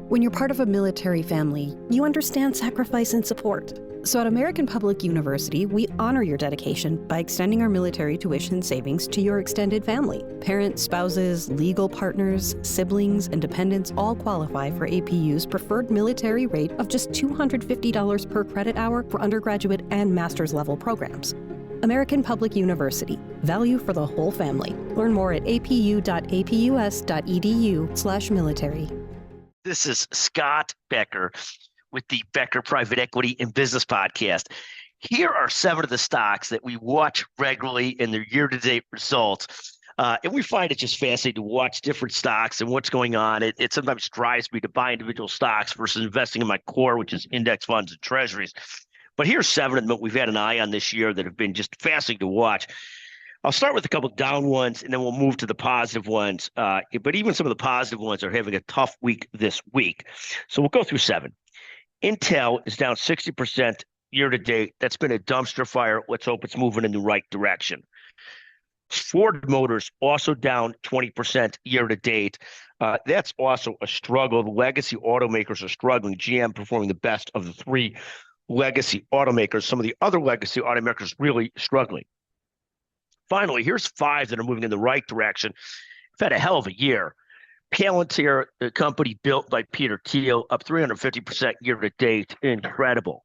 When you're part of a military family, you understand sacrifice and support. So at American Public University, we honor your dedication by extending our military tuition savings to your extended family. Parents, spouses, legal partners, siblings, and dependents all qualify for APU's preferred military rate of just $250 per credit hour for undergraduate and master's level programs. American Public University. Value for the whole family. Learn more at apu.apus.edu/military. This is Scott Becker with the Becker Private Equity and Business Podcast. Here are 7 of the stocks that we watch regularly in their year-to-date results. And we find it just fascinating to watch different stocks and what's going on. It sometimes drives me to buy individual stocks versus investing in my core, which is index funds and treasuries. But here's 7 of them that we've had an eye on this year that have been just fascinating to watch. I'll start with a couple of down ones, and then we'll move to the positive ones. But even some of the positive ones are having a tough week this week. So we'll go through 7. Intel is down 60% year-to-date. That's been a dumpster fire. Let's hope it's moving in the right direction. Ford Motors also down 20% year-to-date. That's also a struggle. The legacy automakers are struggling. GM performing the best of the 3 legacy automakers. Some of the other legacy automakers really struggling. Finally, here's 5 that are moving in the right direction. We've had a hell of a year. Palantir, the company built by Peter Thiel, up 350% year-to-date. Incredible.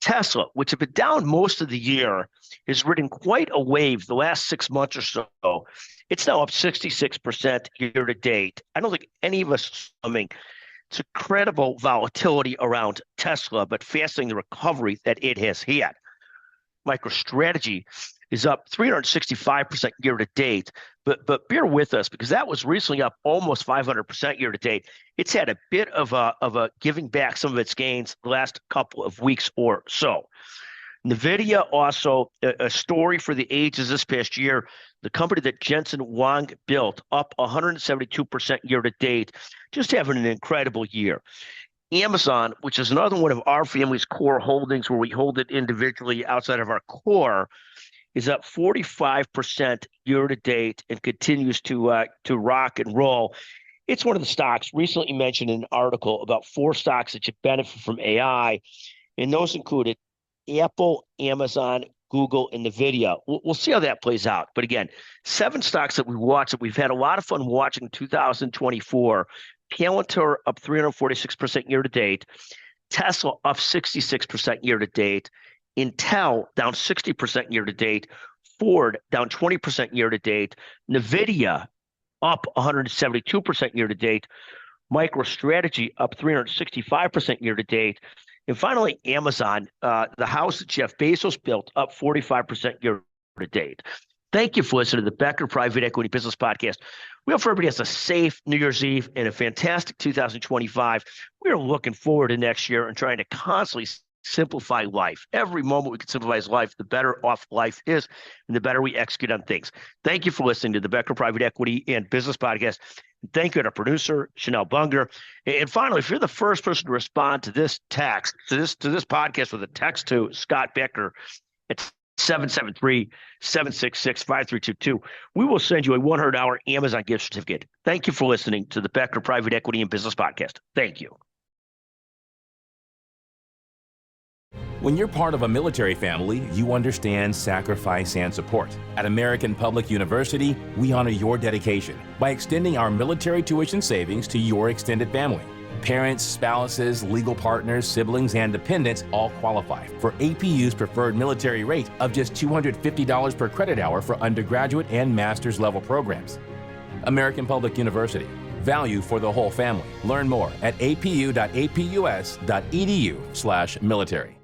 Tesla, which have been down most of the year, has ridden quite a wave the last 6 months or so. It's now up 66% year-to-date. I don't think any of us are coming. It's incredible volatility around Tesla, but fascinating the recovery that it has had. MicroStrategy is up 365% year-to-date, but bear with us because that was recently up almost 500% year-to-date. It's had a bit of a giving back some of its gains the last couple of weeks or so. Nvidia also a story for the ages this past year. The company that Jensen Huang built up 172% year-to-date, just having an incredible year. Amazon, which is another one of our family's core holdings where we hold it individually outside of our core, is up 45% year-to-date and continues to rock and roll. It's one of the stocks recently mentioned in an article about 4 stocks that should benefit from AI, and those included Apple, Amazon, Google, and Nvidia. We'll see how that plays out. But again, 7 stocks that we watched that we've had a lot of fun watching in 2024. Palantir up 346% year-to-date. Tesla up 66% year-to-date. Intel down 60% year-to-date. Ford down 20% year-to-date. Nvidia up 172% year-to-date. MicroStrategy up 365% year-to-date. And finally, Amazon, the house that Jeff Bezos built, up 45% year-to-date. Thank you for listening to the Becker Private Equity Business Podcast. We hope everybody has a safe New Year's Eve and a fantastic 2025. We are looking forward to next year and trying to constantly simplify life. Every moment we can simplify life, the better off life is and the better we execute on things. Thank you for listening to the Becker Private Equity and Business Podcast. Thank you to our producer, Chanel Bunger. And finally, if you're the first person to respond to this text, to this podcast with a text to Scott Becker, it's 773-766-5322. We will send you a $100 Amazon gift certificate. Thank you for listening to the Becker Private Equity and Business Podcast. Thank you. When you're part of a military family, you understand sacrifice and support. At American Public University, we honor your dedication by extending our military tuition savings to your extended family. Parents, spouses, legal partners, siblings, and dependents all qualify for APU's preferred military rate of just $250 per credit hour for undergraduate and master's level programs. American Public University. Value for the whole family. Learn more at apu.apus.edu/military.